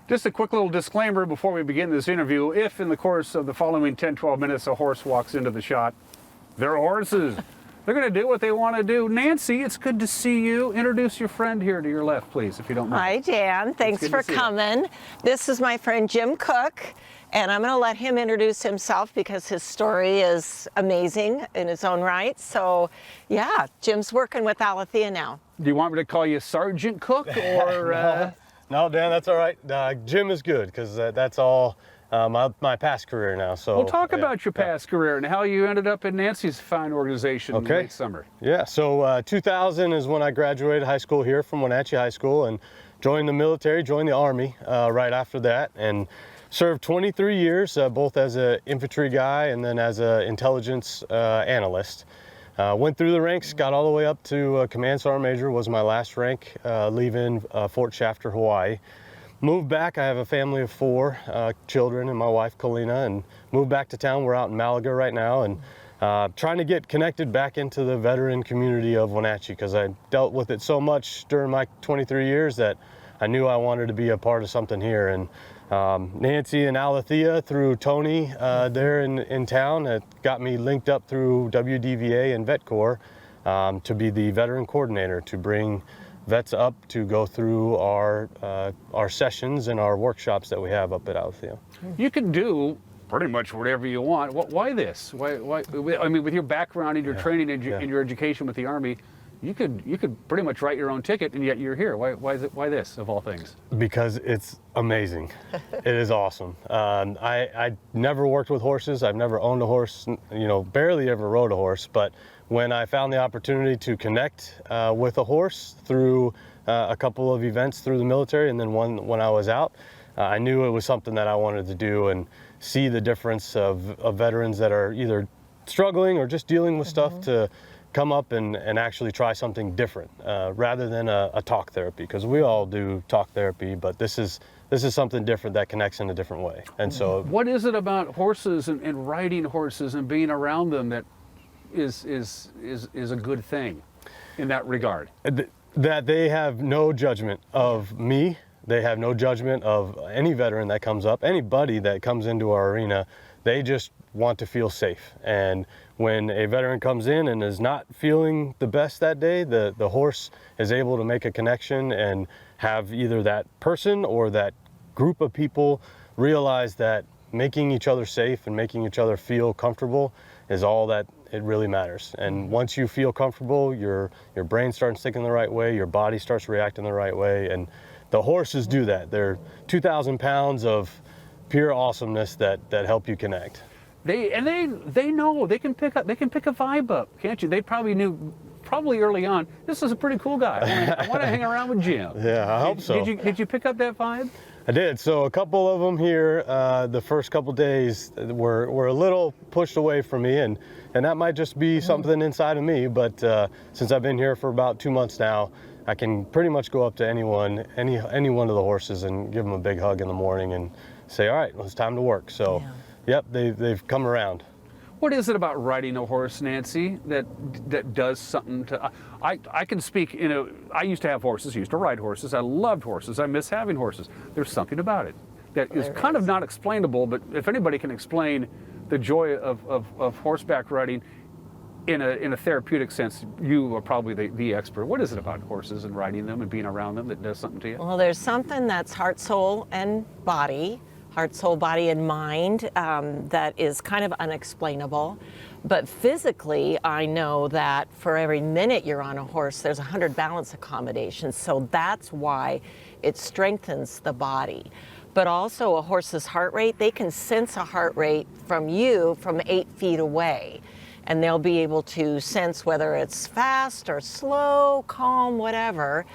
Just a quick little disclaimer before we begin this interview. If in the course of the following 10-12 minutes a horse walks into the shot, they're horses. They're going to do what they want to do. Nancy, it's good to see you. Introduce your friend here to your left, please, if you don't mind. Hi, Dan. Thanks for coming. This is my friend Jim Cook, and I'm going to let him introduce himself because his story is amazing in his own right. So, yeah, Jim's working with Alethea now. Do you want me to call you Sergeant Cook or... No, Dan, that's all right. Jim is good because that's all my past career now. So we'll talk about your past career and how you ended up in Nancy's fine organization late summer. Yeah, so 2000 is when I graduated high school here from Wenatchee High School and joined the military, joined the Army right after that, and served 23 years, both as an infantry guy and then as an intelligence analyst. Went through the ranks, got all the way up to Command Sergeant Major, was my last rank, leaving Fort Shafter, Hawaii. Moved back, I have a family of 4 children and my wife, Kalina, and moved back to town. We're out in Malaga right now and trying to get connected back into the veteran community of Wenatchee because I dealt with it so much during my 23 years that I knew I wanted to be a part of something here. And Nancy and Alethea through Tony there in town got me linked up through WDVA and Vet Corps to be the veteran coordinator, to bring vets up to go through our sessions and our workshops that we have up at Alethea. You can do pretty much whatever you want. Why this? Why? I mean, with your background and your training and your education with the Army, you could pretty much write your own ticket, and yet you're here. Why this, of all things? Because it's amazing. It is awesome. I never worked with horses. I've never owned a horse, barely ever rode a horse. But when I found the opportunity to connect with a horse through a couple of events through the military, and then one when I was out, I knew it was something that I wanted to do and see the difference of veterans that are either struggling or just dealing with stuff to come up and actually try something different rather than a talk therapy, because we all do talk therapy, but this is something different that connects in a different way. And so what is it about horses and riding horses and being around them that is a good thing in that regard? That they have no judgment of me. They have no judgment of any veteran that comes up, anybody that comes into our arena. They just want to feel safe. And when a veteran comes in and is not feeling the best that day, the horse is able to make a connection and have either that person or that group of people realize that making each other safe and making each other feel comfortable is all that it really matters. And once you feel comfortable, your brain starts thinking the right way, your body starts reacting the right way, and the horses do that. They're 2,000 pounds of pure awesomeness that help you connect. They know they can pick a vibe up, can't you? They probably knew early on, this is a pretty cool guy. I want to hang around with Jim. Yeah, I hope so. Did you pick up that vibe? I did. So a couple of them here, the first couple days were a little pushed away from me, and that might just be something inside of me. But since I've been here for about 2 months now, I can pretty much go up to any one of the horses and give them a big hug in the morning and say, all right, well, it's time to work. So, yep, they've come around. What is it about riding a horse, Nancy, that does something to... I can speak, I used to have horses, used to ride horses. I loved horses. I miss having horses. There's something about it that is kind of not explainable, but if anybody can explain the joy of horseback riding in a therapeutic sense, you are probably the expert. What is it about horses and riding them and being around them that does something to you? Well, there's something that's heart, soul, and body. Heart, soul, body, and mind that is kind of unexplainable. But physically, I know that for every minute you're on a horse, there's 100 balance accommodations. So that's why it strengthens the body. But also a horse's heart rate, they can sense a heart rate from you from 8 feet away. And they'll be able to sense whether it's fast or slow, calm, whatever.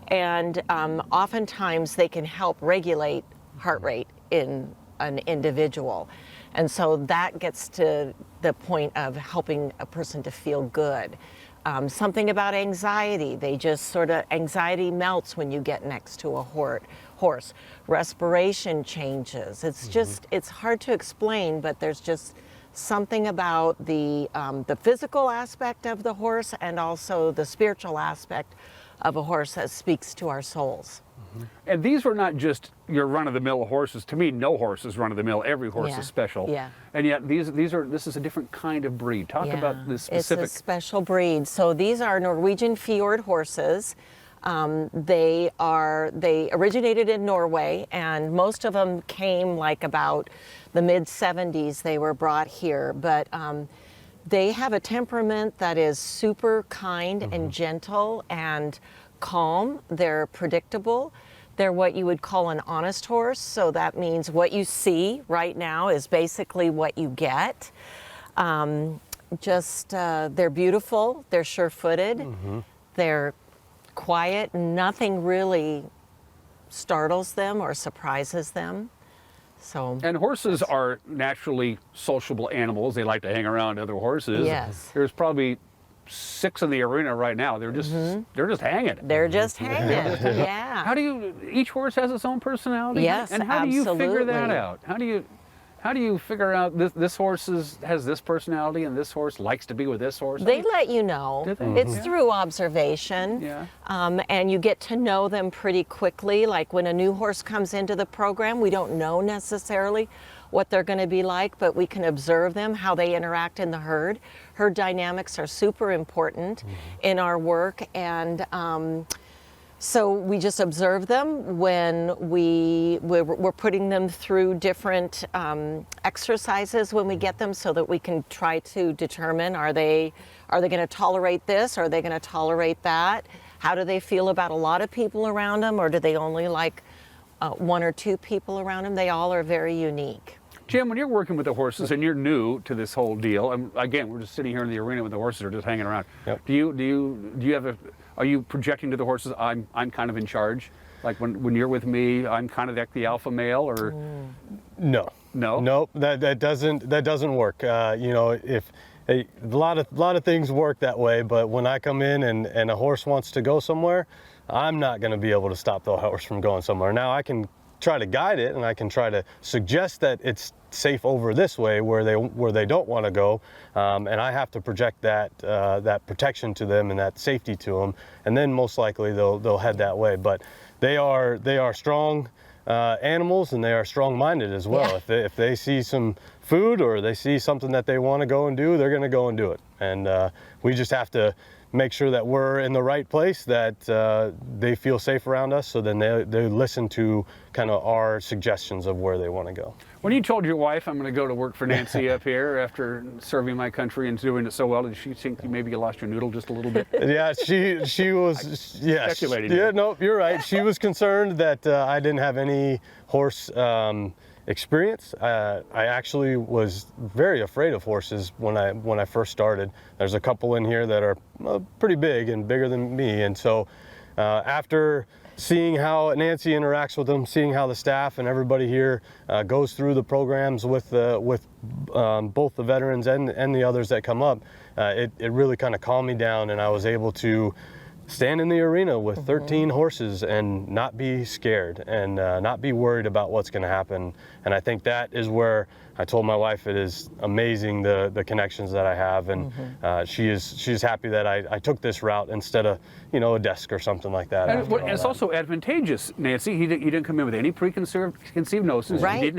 And oftentimes they can help regulate heart rate in an individual. And so that gets to the point of helping a person to feel good. Something about anxiety, anxiety melts when you get next to a horse. Respiration changes. It's just, it's hard to explain, but there's just something about the physical aspect of the horse and also the spiritual aspect of a horse that speaks to our souls. And these were not just your run-of-the-mill horses. To me, no horse is run-of-the-mill. Every horse is special. Yeah. And yet this is a different kind of breed. Talk about this specific. It's a special breed. So these are Norwegian fjord horses. They originated in Norway, and most of them came like about the mid-70s. They were brought here, but they have a temperament that is super kind and gentle and calm. They're predictable. They're what you would call an honest horse. So that means what you see right now is basically what you get. They're beautiful. They're sure-footed. They're quiet. Nothing really startles them or surprises them. And horses are naturally sociable animals. They like to hang around other horses. Yes. There's probably 6 in the arena right now. They're just hanging. They're just hanging. Yeah. How do you? Each horse has its own personality. Yes, and how do you figure that out? How do you figure out this horse has this personality and this horse likes to be with this horse? They let you know. Do they? It's through observation. Yeah. And you get to know them pretty quickly. Like when a new horse comes into the program, we don't know necessarily what they're going to be like, but we can observe them, how they interact in the herd. Herd dynamics are super important in our work, and so we just observe them when we're putting them through different exercises when we get them, so that we can try to determine, are they going to tolerate this? Are they going to tolerate that? How do they feel about a lot of people around them, or do they only like 1 or 2 people around them? They all are very unique. Jim, when you're working with the horses and you're new to this whole deal, and again, we're just sitting here in the arena with the horses are just hanging around. Yep. Are you projecting to the horses, I'm kind of in charge? Like when you're with me, I'm kind of like the alpha male, or? No. Nope. That doesn't work. If a lot of things work that way, but when I come in and a horse wants to go somewhere, I'm not going to be able to stop the horse from going somewhere. Now I can try to guide it, and I can try to suggest that it's safe over this way where they don't want to go, and I have to project that protection to them and that safety to them, and then most likely they'll head that way. But they are strong. animals, and they are strong-minded as well. Yeah. If they see some food or they see something that they want to go and do, they're going to go and do it. And we just have to make sure that we're in the right place, that they feel safe around us, so then they listen to kind of our suggestions of where they want to go. When you told your wife, I'm going to go to work for Nancy up here after serving my country and doing it so well, did she think maybe you lost your noodle just a little bit? Yeah, she was, yeah. Speculating. Yeah, no, you're right. She was concerned that I didn't have any horse experience. I actually was very afraid of horses when I first started. There's a couple in here that are pretty big and bigger than me, and so after seeing how Nancy interacts with them, seeing how the staff and everybody here goes through the programs with both the veterans and the others that come up, it really kind of calmed me down, and I was able to stand in the arena with 13 horses and not be scared and not be worried about what's going to happen. And I think that is where I told my wife it is amazing the connections that I have, and she's happy that I took this route instead of a desk or something like that. And it's also advantageous, Nancy. He didn't come in with any preconceived notions. Right.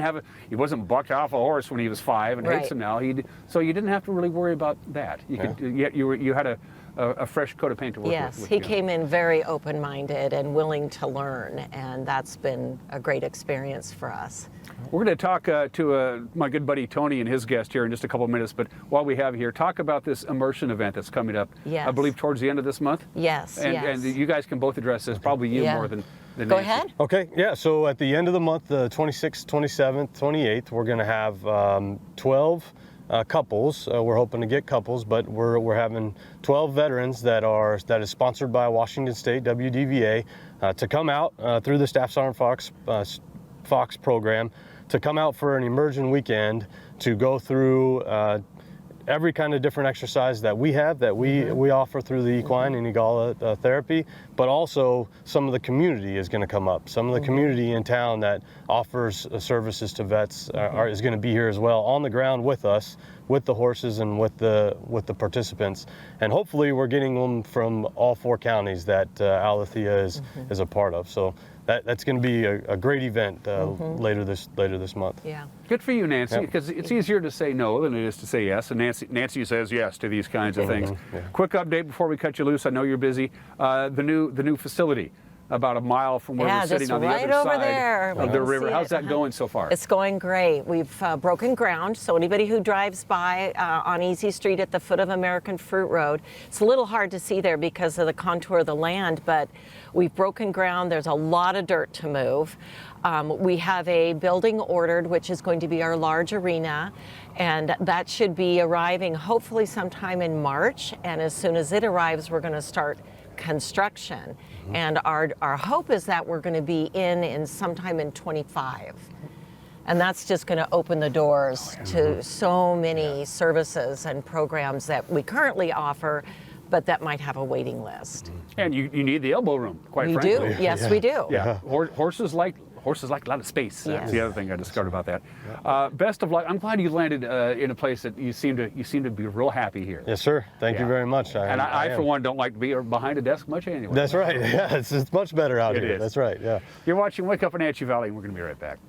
He wasn't bucked off a horse when he was 5 and hates him now. So you didn't have to really worry about that. You had a fresh coat of paint to work with. Yes, he came in very open-minded and willing to learn, and that's been a great experience for us. We're going to talk to my good buddy Tony and his guest here in just a couple of minutes, but while we have you here, talk about this immersion event that's coming up, yes. I believe towards the end of this month? Yes, and you guys can both address this, probably you more than Go Nancy. ahead. Okay, yeah, so at the end of the month, the 26th, 27th, 28th, we're going to have 12 couples. We're hoping to get couples, but we're having 12 veterans that is sponsored by Washington State WDVA to come out through the Staff Sergeant Fox program, to come out for an immersion weekend to go through every kind of different exercise that we have, that we offer through the equine and EGALA therapy, but also some of the community is going to come up. Some of the community in town that offers services to vets is going to be here as well, on the ground with us, with the horses and with the participants. And hopefully we're getting them from all 4 counties that Alethea is a part of. So that's going to be a great event later this month. Yeah. Good for you, Nancy, because it's easier to say no than it is to say yes. And Nancy says yes to these kinds of things. Yeah. Quick update before we cut you loose. I know you're busy. The new facility, about a mile from where we're sitting on the right other over side there. of the river. How's that going so far? It's going great. We've broken ground, so anybody who drives by on Easy Street at the foot of American Fruit Road, it's a little hard to see there because of the contour of the land, but we've broken ground. There's a lot of dirt to move. We have a building ordered, which is going to be our large arena, and that should be arriving hopefully sometime in March. And as soon as it arrives, we're going to start construction. And our hope is that we're going to be in sometime in 25. And that's just going to open the doors to so many services and programs that we currently offer, but that might have a waiting list. And you need the elbow room, quite frankly. We do, yes, we do. Yeah, horses like a lot of space. That's the other thing I discovered about that. Best of luck. I'm glad you landed in a place that you seem to be real happy here. Yes, sir. Thank you very much. I for one, don't like to be behind a desk much anyway. That's right. Yeah, it's much better out here. Is. That's right. Yeah. You're watching Wake Up Wenatchee Valley, and we're going to be right back.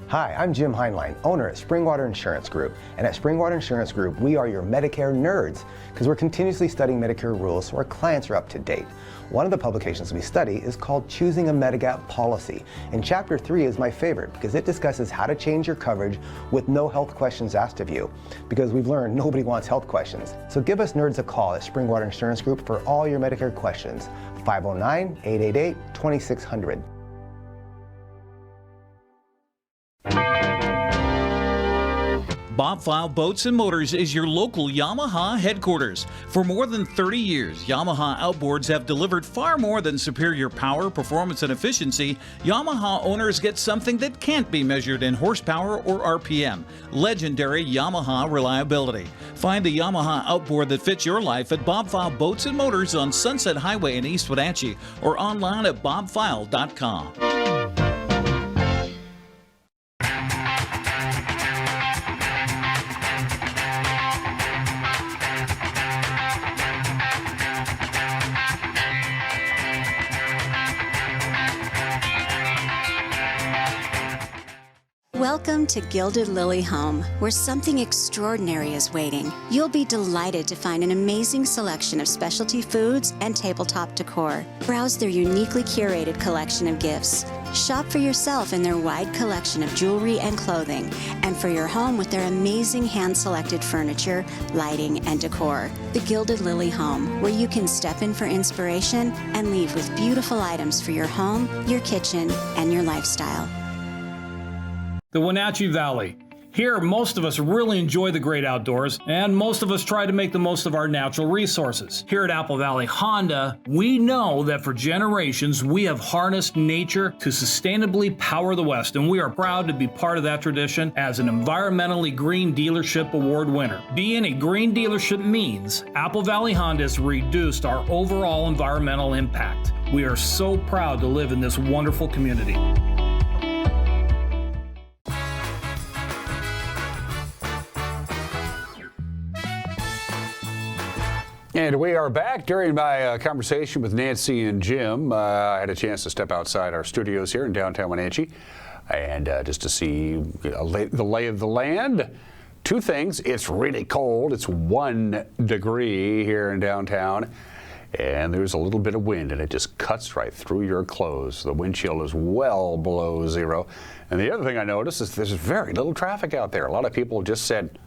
Hi, I'm Jim Heinlein, owner at Springwater Insurance Group. And at Springwater Insurance Group, we are your Medicare nerds because we're continuously studying Medicare rules so our clients are up to date. One of the publications we study is called Choosing a Medigap Policy. And Chapter 3 is my favorite because it discusses how to change your coverage with no health questions asked of you. Because we've learned nobody wants health questions. So give us nerds a call at Springwater Insurance Group for all your Medicare questions. 509-888-2600. Bob File Boats and Motors is your local Yamaha headquarters. For more than 30 years, Yamaha outboards have delivered far more than superior power, performance, and efficiency. Yamaha owners get something that can't be measured in horsepower or RPM. Legendary Yamaha reliability. Find the Yamaha outboard that fits your life at Bob File Boats and Motors on Sunset Highway in East Wenatchee or online at bobfile.com. Welcome to Gilded Lily Home, where something extraordinary is waiting. You'll be delighted to find an amazing selection of specialty foods and tabletop decor. Browse their uniquely curated collection of gifts. Shop for yourself in their wide collection of jewelry and clothing, and for your home with their amazing hand-selected furniture, lighting, and decor. The Gilded Lily Home, where you can step in for inspiration and leave with beautiful items for your home, your kitchen, and your lifestyle. The Wenatchee Valley. Here, most of us really enjoy the great outdoors, and most of us try to make the most of our natural resources. Here at Apple Valley Honda, we know that for generations we have harnessed nature to sustainably power the West, and we are proud to be part of that tradition as an environmentally green dealership award winner. Being a green dealership means Apple Valley Honda has reduced our overall environmental impact. We are so proud to live in this wonderful community. And we are back. During my conversation with Nancy and Jim, I had a chance to step outside our studios here in downtown Wenatchee and just to see the lay of the land. Two things. It's really cold. It's 1 degree here in downtown. And there's a little bit of wind, and it just cuts right through your clothes. The wind chill is well below zero. And the other thing I noticed is there's very little traffic out there. A lot of people just said,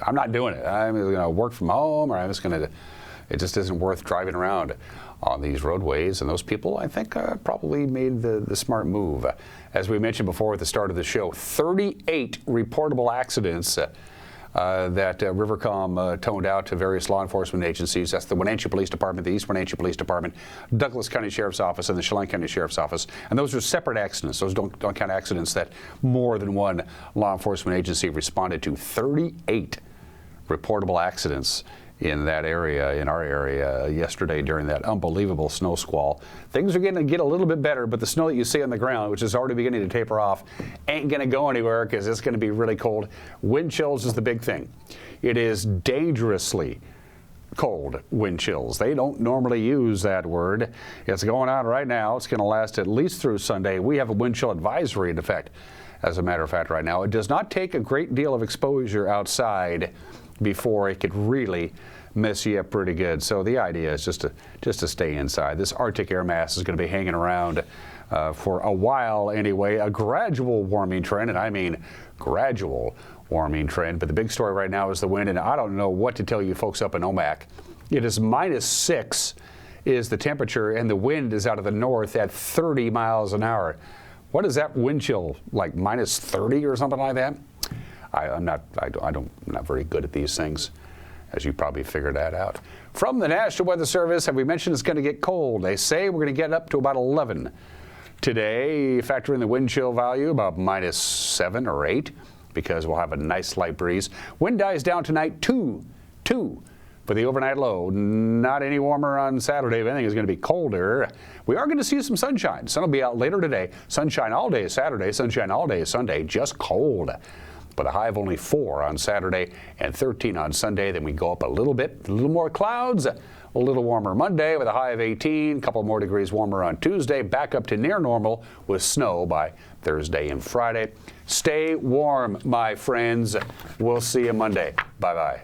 I'm not doing it. I'm going to work from home, or I'm just going to, it just isn't worth driving around on these roadways. And those people, I think, probably made the smart move. As we mentioned before at the start of the show, 38 reportable accidents that Rivercom toned out to various law enforcement agencies. That's the Wenatchee Police Department, the East Wenatchee Police Department, Douglas County Sheriff's Office, and the Chelan County Sheriff's Office. And those are separate accidents. Those don't count accidents that more than one law enforcement agency responded to. 38 reportable accidents in that area, in our area, yesterday during that unbelievable snow squall. Things are going to get a little bit better, but the snow that you see on the ground, which is already beginning to taper off, ain't going to go anywhere because it's going to be really cold. Wind chills is the big thing. It is dangerously cold wind chills. They don't normally use that word. It's going on right now. It's going to last at least through Sunday. We have a wind chill advisory in effect, as a matter of fact, right now. It does not take a great deal of exposure outside before it could really mess you up pretty good. So the idea is just to stay inside. This Arctic air mass is going to be hanging around for a while anyway. A gradual warming trend, and I mean gradual warming trend. But the big story right now is the wind, and I don't know what to tell you folks up in Omak. It is -6 is the temperature, and the wind is out of the north at 30 miles an hour. What is that wind chill, like -30 or something like that? I'm not very good at these things, as you probably figured that out. From the National Weather Service, have we mentioned it's going to get cold? They say we're going to get up to about 11 today. Factor in the wind chill value, about -7 or 8, because we'll have a nice light breeze. Wind dies down tonight, 2 for the overnight low. Not any warmer on Saturday. If anything, it's going to be colder. We are going to see some sunshine. Sun will be out later today. Sunshine all day Saturday, sunshine all day Sunday, just cold. But a high of only 4 on Saturday and 13 on Sunday. Then we go up a little bit, a little more clouds, a little warmer Monday with a high of 18, a couple more degrees warmer on Tuesday, back up to near normal with snow by Thursday and Friday. Stay warm, my friends. We'll see you Monday. Bye-bye.